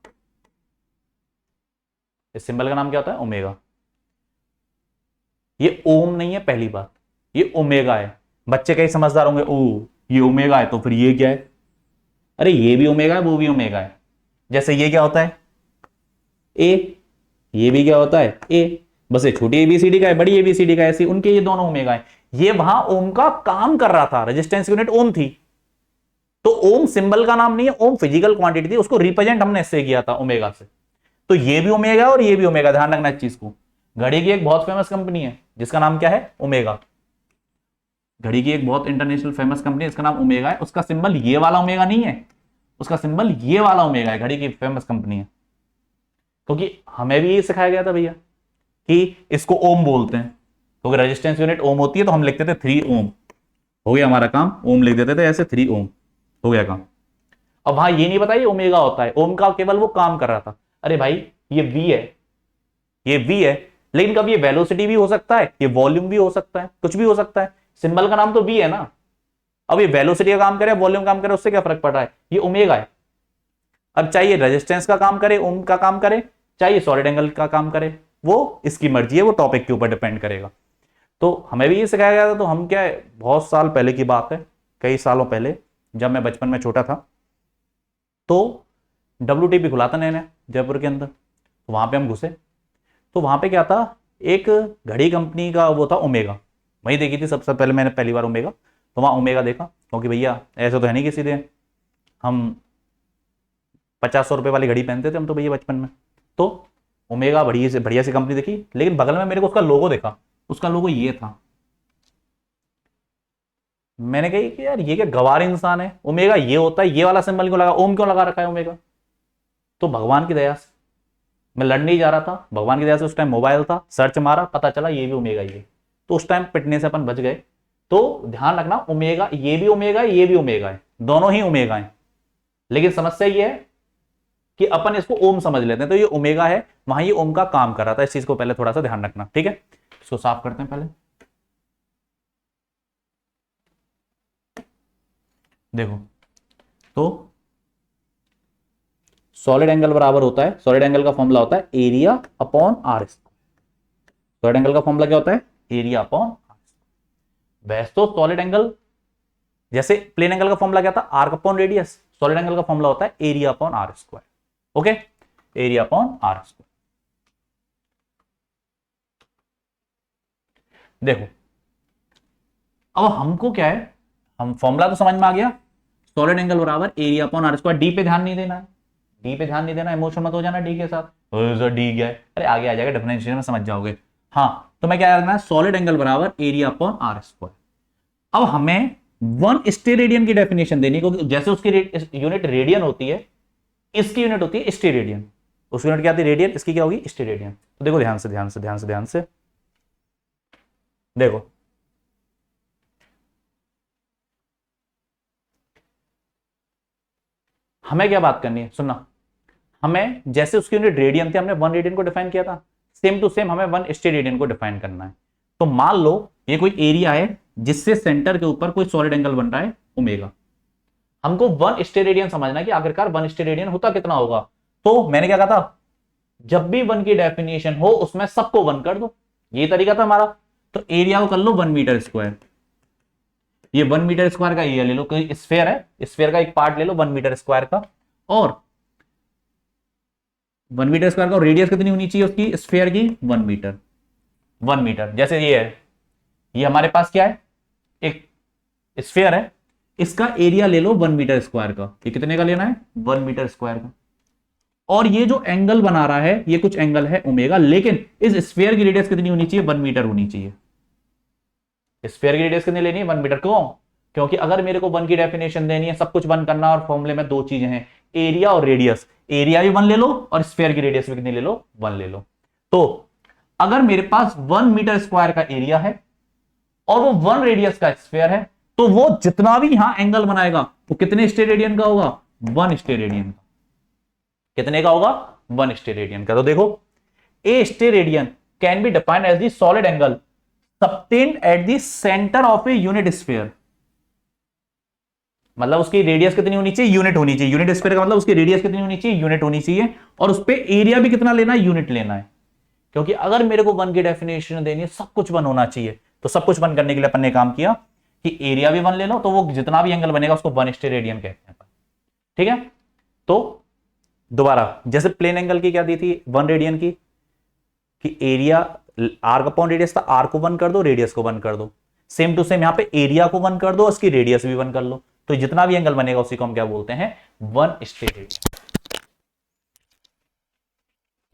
इस सिंबल का नाम क्या होता है, ओमेगा। ये ओम नहीं है पहली बात, ये ओमेगा है। बच्चे कई समझदार होंगे, ओ ये ओमेगा है तो फिर ये क्या है, अरे ये भी ओमेगा है वो भी ओमेगा है। जैसे ये क्या होता है, ए, ये भी क्या होता है, ए। बस ये छोटी एबीसीडी का है, बड़ी एबीसीडी का है, ऐसी उनके ये दोनों ओमेगा है। ये वहां ओम का काम कर रहा था, रेजिस्टेंस यूनिट ओम थी। तो ओम सिंबल का नाम नहीं है, ओम फिजिकल क्वांटिटी थी, उसको रिप्रेजेंट हमने इससे किया था ओमेगा से। तो ये भी ओमेगा और ये भी ओमेगा, ध्यान रखना इस चीज को। घड़ी की एक बहुत फेमस कंपनी है जिसका नाम क्या है, ओमेगा। घड़ी की एक बहुत इंटरनेशनल फेमस कंपनी है, इसका नाम ओमेगा है। उसका सिंबल ये वाला ओमेगा नहीं है, उसका सिंबल ये वाला ओमेगा है। घड़ी की फेमस कंपनी है, क्योंकि हमें भी ये सिखाया गया था भैया कि इसको ओम बोलते हैं, क्योंकि रेजिस्टेंस यूनिट ओम होती है, तो हम लिखते थे 3 ओम। हो गया हमारा काम, ओम लिख देते थे ऐसे, 3 ओम हो गया काम। अब वहां ये नहीं बताइए ओमेगा होता है, ओम का केवल वो काम कर रहा था। अरे भाई ये वी है, ये वी है, लेकिन कभी ये वेलोसिटी भी हो सकता है, ये वॉल्यूम भी हो सकता है, कुछ भी हो सकता है। सिंबल का नाम तो वी है ना। अब ये वेलोसिटी का काम करे, वॉल्यूम काम करे, उससे क्या फर्क पड़ रहा है, ये ओमेगा है। अब चाहिए रेजिस्टेंस का काम करे, ओम का काम करे, चाहिए सॉलिड एंगल का काम करे, वो इसकी मर्जी है, वो टॉपिक के ऊपर डिपेंड करेगा। तो हमें भी ये सिखाया गया था। तो हम क्या है, बहुत साल पहले की बात है, कई सालों पहले, जब मैं बचपन में छोटा था, तो WTP खुला था नया नया जयपुर के अंदर। तो वहां पे हम घुसे, तो वहां पे क्या था, एक घड़ी कंपनी का वो था ओमेगा, वही देखी थी सबसे पहले मैंने, पहली बार ओमेगा। तो वहां ओमेगा देखा, क्योंकि भैया ऐसे तो है नहीं कि सीधे हम 50-100 रुपए वाली घड़ी पहनते थे हम तो भैया बचपन में। तो ओमेगा बढ़िया सी कंपनी देखी, लेकिन बगल में मेरे को उसका लोगो देखा, उसका लोगो ये था। मैंने कही कि यार ये क्या गवार इंसान है, ओमेगा ये होता है, ये वाला सिंबल क्यों लगा, ओम क्यों लगा रखा है ओमेगा। तो भगवान की दया से मैं लड़ने ही जा रहा था, भगवान की दया से उस टाइम मोबाइल था, सर्च मारा, पता चला ये भी ओमेगा ही है। तो उस टाइम पिटने से अपन बच गए। तो ध्यान रखना, ओमेगा ये भी ओमेगा है, ये भी ओमेगा है, दोनों ही ओमेगा है। लेकिन समस्या ये है कि अपन इसको ओम समझ लेते हैं, तो ये ओमेगा है, वहां ये ओम का काम कर रहा था। इस चीज को पहले थोड़ा सा ध्यान रखना, ठीक है। इसको साफ करते हैं पहले। देखो, तो सॉलिड एंगल बराबर होता है, सॉलिड एंगल का फॉर्मूला होता है area upon are square. Solid angle का फॉर्मूला क्या होता है, एरिया अपॉन आर स्क्वायर। वैसे तो सॉलिड एंगल जैसे प्लेन एंगल का फॉर्मूला क्या था, arc upon radius, solid angle का फॉर्मूला होता है area upon are square. Okay, area upon are square. देखो अब हमको क्या है, हम फॉर्मूला तो समझ में आ गया, सॉलिड एंगल बराबर area upon are square. D पे ध्यान नहीं देना है, डी पे ध्यान नहीं देना, इमोशन मत हो जाना डी के साथ, सर डी क्या है, अरे आगे आ जाएगा डिफरेंशिएशन में समझ जाओगे। हाँ तो मैं क्या करना है, सॉलिड एंगल बराबर एरिया अपॉन आर स्क्वायर। अब हमें 1 स्टेरेडियन की डेफिनेशन देनी, क्योंकि जैसे उसकी यूनिट रेडियन होती है, इसकी यूनिट होती है स्टेरेडियन। उसकी यूनिट क्या आती है, रेडियन, इसकी क्या होगी, स्टेरेडियन। तो देखो ध्यान से ध्यान से ध्यान से ध्यान से देखो, हमें क्या बात करनी है, सुनना, हमें जैसे उसकी यूनिट रेडियन थी, हमने 1 रेडियन को डिफाइन किया था, सेम टू सेम हमें 1 स्टेरेडियन को डिफाइन करना है। तो मान लो ये कोई एरिया है जिससे सेंटर के ऊपर कोई सॉलिड एंगल बन रहा है ओमेगा। हमको 1 स्टेरेडियन समझना है कि आखिरकार 1 स्टेरेडियन होता कितना होगा। तो मैंने क्या कहा था, जब भी 1 की डेफिनेशन हो उसमें सबको 1 कर दो, ये तरीका था हमारा। तो एरिया को कर लो 1 मीटर स्क्वायर, ये 1 मीटर स्क्वायर का एरिया ले लो, कोई स्फेयर है, स्फेयर का एक पार्ट ले लो 1 मीटर स्क्वायर का, और 1 मीटर स्क्वायर का रेडियस कितनी होनी चाहिए उसकी स्फेयर की, 1 मीटर। 1 मीटर जैसे ये है, ये हमारे पास क्या है, एक स्फेयर है, इसका एरिया ले लो 1 मीटर स्क्वायर का, ये कितने का लेना है, 1 मीटर स्क्वायर का। और ये जो एंगल बना रहा है ये कुछ एंगल है ओमेगा, लेकिन इस स्फेयर की रेडियस कितनी होनी चाहिए, 1 मीटर होनी चाहिए। स्फेयर की रेडियस कितनी लेनी है, 1 मीटर। क्यों, क्योंकि अगर मेरे को 1 की डेफिनेशन देनी है, सब कुछ 1 करना, और फॉर्मूले में 2 चीजें हैं, एरिया और रेडियस, एरिया भी 1 ले लो और स्फेयर की रेडियस भी कितनी ले लो, 1 ले लो। तो अगर मेरे पास 1 मीटर स्क्वायर का एरिया है और वो 1 रेडियस का स्फेयर है, तो वो जितना भी यहां एंगल बनाएगा वो कितने स्टेरेडियन का होगा, 1 स्टेरेडियन का। कितने का होगा, 1 स्टेरेडियन का। तो देखो, a steradian can be defined as the solid angle subtended at the centre of a unit sphere. मतलब उसकी रेडियस कितनी होनी चाहिए, यूनिट होनी चाहिए। यूनिट स्फीयर का मतलब उसकी रेडियस कितनी होनी चाहिए, यूनिट होनी चाहिए, और उस पे एरिया भी कितना लेना है, यूनिट लेना है। क्योंकि अगर मेरे को 1 की डेफिनेशन देनी है, सब कुछ 1 होना चाहिए, तो सब कुछ 1 करने के लिए अपन ने काम किया कि एरिया भी 1 ले लो, तो वो जितना भी एंगल बनेगा उसको 1 स्टेरेडियन कहते हैं। ठीक है, तो दोबारा जैसे प्लेन एंगल की क्या दी थी, 1 रेडियन की, कि एरिया आर्क अपॉन रेडियस था, आर को 1 कर दो, रेडियस को 1 कर दो। सेम टू सेम यहां पे एरिया को 1 कर दो, उसकी रेडियस भी 1 कर लो, तो जितना भी एंगल बनेगा उसी को हम क्या बोलते हैं, 1 स्टेरेडियन।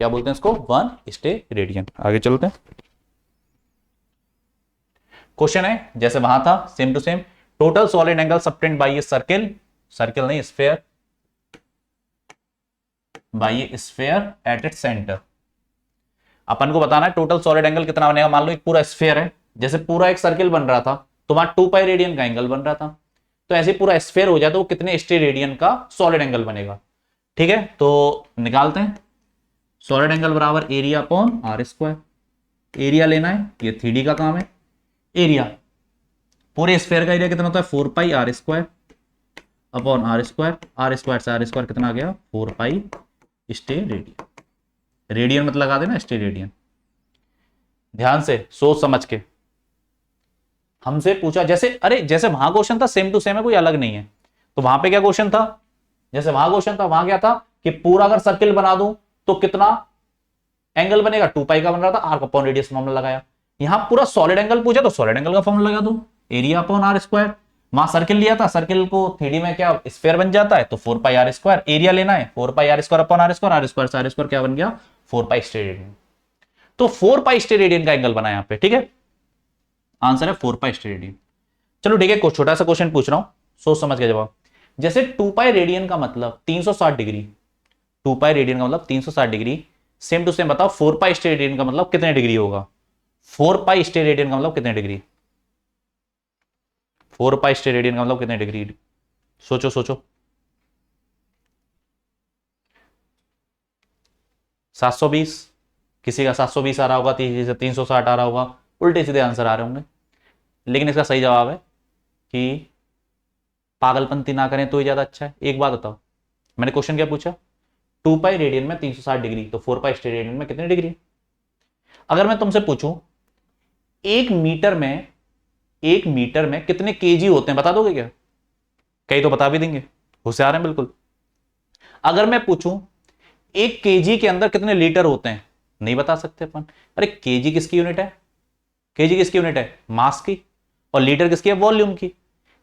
क्या बोलते हैं इसको, 1 स्टेरेडियन। आगे चलते हैं, क्वेश्चन है जैसे वहां था same to same, total solid angle subtended by a circle, circle नहीं sphere, by a sphere at its centre. अपन को बताना है टोटल सॉलिड एंगल कितना बनेगा। मान लो एक पूरा स्फेयर है, जैसे पूरा एक सर्किल बन रहा था तो वहां 2 पाई रेडियन का एंगल बन रहा था, तो ऐसे पूरा स्फेयर हो जाए तो वो कितने स्टेरेडियन का सॉलिड एंगल बनेगा। ठीक है, तो निकालते हैं, सॉलिड एंगल बराबर area upon are square. Area लेना है, ये 3D का काम है। एरिया, पूरे स्फेयर का एरिया कितना होता है, 4 pi r square upon are square. R square से आर स्क्वायर कितना आ गया, 4 पाई स्टेरेडियन। रेडियन मत लगा देना, स्टेरेडियन। ध्यान से सोच समझ के, हमसे पूछा जैसे, अरे जैसे वहां क्वेश्चन था सेम टू सेम है, कोई अलग नहीं है। तो वहां पे क्या क्वेश्चन था, जैसे वहां क्वेश्चन था, वहां क्या था कि पूरा अगर सर्किल बना दूं तो कितना एंगल बनेगा, 2 पाई का बन रहा था, आर अपॉन रेडियस फॉर्मूला लगाया। यहां पूरा सॉलिड एंगल पूछा तो सॉलिड एंगल का फॉर्मूला लगा दो, एरिया अपॉन आर स्क्वायर। वहां सर्किल लिया था, सर्किल को 3D में क्या स्फेयर बन जाता है, तो 4 पाई आर स्क्वायर। एरिया लेना है, 4 pi r square upon are square, r square से आर स्क्वायर क्या बन गया, 4 पाई स्टेरेडियन। तो 4 पाई स्टेरेडियन का एंगल बना यहां पे। ठीक है, आंसर है 4 पाई स्टेरेडियन। चलो ठीक है, कुछ छोटा सा क्वेश्चन पूछ रहा हूं, सोच समझ के जवाब। जैसे 2 पाई रेडियन का मतलब 360 डिग्री, 2 पाई रेडियन का मतलब 360 डिग्री। सेम टू सेम बताओ 4 पाई स्टेरेडियन का मतलब कितने डिग्री होगा, 4 पाई स्टेरेडियन का मतलब कितने डिग्री, 4 पाई स्टेरेडियन का मतलब कितने डिग्री, सोचो सोचो। 720, किसी का 720 आ रहा होगा, 360 आ रहा होगा, उल्टे सीधे आंसर आ रहे होंगे। लेकिन इसका सही जवाब है कि पागलपंती ना करें तो ही ज्यादा अच्छा है। एक बात बताओ, मैंने क्वेश्चन क्या पूछा, 2 पाई रेडियन में 360 डिग्री, तो 4 पाई स्टेरेडियन में कितनी डिग्री। अगर मैं तुमसे पूछूं 1 मीटर में कितने केजी होते हैं, बता दोगे क्या, कई तो बता भी देंगे, होशियार हैं बिल्कुल। अगर मैं पूछूं 1 kg के अंदर कितने लीटर होते हैं, नहीं बता सकते अपन। अरे केजी किसकी यूनिट है, केजी किसकी यूनिट है, मास की, और लीटर किसकी है, वॉल्यूम की।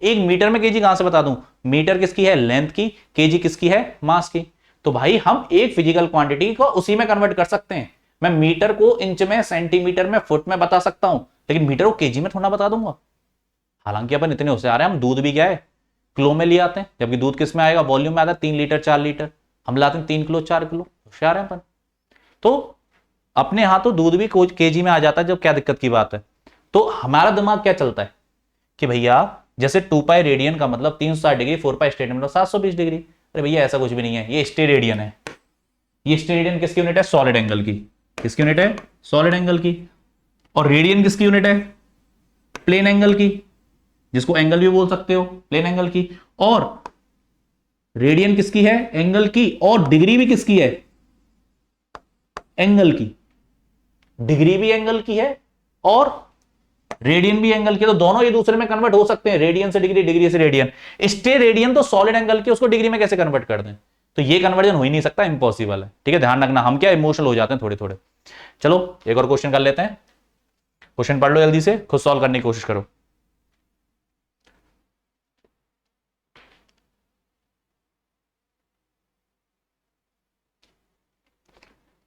1 मीटर में केजी कहां से बता दूं, मीटर किसकी है, लेंथ की, केजी किसकी है, मास की। तो भाई हम एक फिजिकल क्वांटिटी को उसी में कन्वर्ट कर सकते हैं। मैं मीटर को इंच में, सेंटीमीटर में, फुट में बता सकता हूं, लेकिन मीटर को केजी में थोड़ा बता दूंगा। हालांकि अपन इतने होशियार हैं, हम दूध भी क्या है, किलो में ले आते हैं, जबकि दूध किस में आएगा, वॉल्यूम में आता है, 3 लीटर 4 लीटर। हम लाते हैं 3 किलो 4 किलो, होशियार हैं अपन। तो अपने यहां तो दूध भी केजी में आ जाता है, जब क्या दिक्कत की बात है। तो हमारा दिमाग क्या चलता है कि भैया जैसे 2 पाई रेडियन का मतलब 360 डिग्री, 4 पाई स्टेडियन मतलब 720 डिग्री। अरे भैया ऐसा कुछ भी नहीं है, ये स्टेरेडियन है। ये स्टेरेडियन किसकी यूनिट है, सॉलिड एंगल की। किसकी यूनिट है, सॉलिड एंगल की। और रेडियन किसकी यूनिट है, प्लेन एंगल की, जिसको एंगल भी बोल सकते हो, प्लेन एंगल की। और रेडियन किसकी है, एंगल की, और डिग्री भी किसकी है, एंगल की। डिग्री भी एंगल की है और रेडियन भी एंगल की, तो दोनों एक दूसरे में कन्वर्ट हो सकते हैं, रेडियन से डिग्री, डिग्री से रेडियन। स्टे रेडियन तो सॉलिड एंगल की, उसको डिग्री में कैसे कन्वर्ट कर दें, तो ये कन्वर्जन हो ही नहीं सकता, इंपॉसिबल है। ठीक है, ध्यान रखना, हम क्या इमोशनल हो जाते हैं थोड़े थोड़े। चलो एक और क्वेश्चन कर लेते हैं। क्वेश्चन पढ़ लो जल्दी से, खुद सॉल्व करने की कोशिश करो।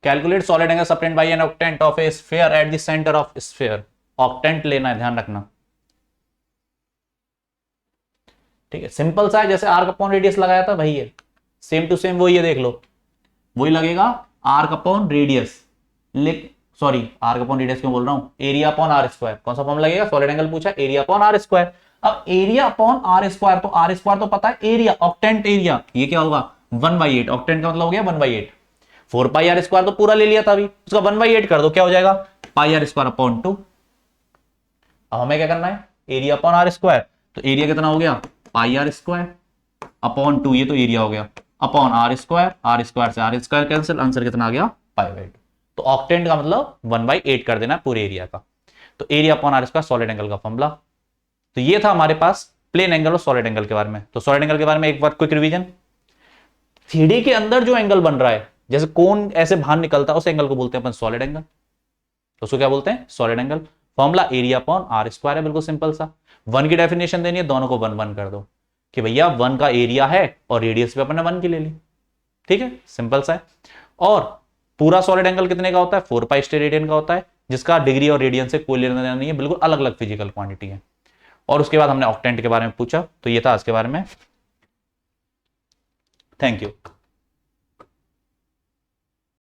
Calculate solid angle subtended by an octant of a sphere at the centre of sphere. Octant लेना है, ध्यान रखना। ठीक है, सिंपल सा है, जैसे आर्क अपॉन रेडियस लगाया था वही है, सेम टू सेम वही है, देख लो वही लगेगा, arc upon radius. Sorry, arc upon radius क्यों बोल रहा हूं, एरिया अपॉन आर स्क्वायर। कौन सा फॉर्म लगेगा, सॉलिड एंगल पूछा, एरिया अपॉन आर स्क्वायर। अब एरिया अपॉन आर स्क्वायर, तो आर स्क्वायर तो पता है एरिया, ऑक्टेंट एरिया, ये क्या होगा 1/8। ऑक्टेंट का मतलब हो गया 1/8। 4 पाई आर स्क्वायर तो पूरा ले लिया था अभी, उसका 1/8 कर दो, क्या हो जाएगा, पाई आर स्क्वायर अपॉन 2। अब हमें क्या करना है, एरिया अपॉन आर स्क्वायर, तो एरिया कितना हो गया, पाई आर स्क्वायर अपॉन 2, ये तो एरिया हो गया, अपॉन आर स्क्वायर से आर स्क्वायर कैंसिल, आंसर कितना आ गया, पाई/2। तो ऑक्टेंट का मतलब 1/8 कर देना पूरे एरिया का। तो area upon are square solid angle का फॉर्मूला। तो ये था हमारे पास प्लेन एंगल और सॉलिड एंगल के बारे में। तो सॉलिड एंगल के बारे में एक बार क्विक रिवीजन, 3D के अंदर जो एंगल बन रहा है, जैसे कोन ऐसे बाहर निकलता है, उस एंगल को बोलते हैं अपन सॉलिड एंगल। तो उसको क्या बोलते हैं, solid angle. Formula area upon are square है, बिल्कुल सिंपल सा। 1 की डेफिनेशन देनी है, दोनों को 1 1 कर दो कि भैया 1 का एरिया है और रेडियस भी अपन ने 1 की ले ली। ठीक है, सिंपल सा है। और पूरा सॉलिड एंगल कितने का होता है, 4 पाई स्टेरेडियन का होता है, जिसका डिग्री और रेडियन से कोई लेना देना नहीं है, बिल्कुल अलग अलग फिजिकल क्वांटिटी है। और उसके बाद हमने ऑक्टेंट के बारे में पूछा, तो ये था आज के बारे में। Thank you.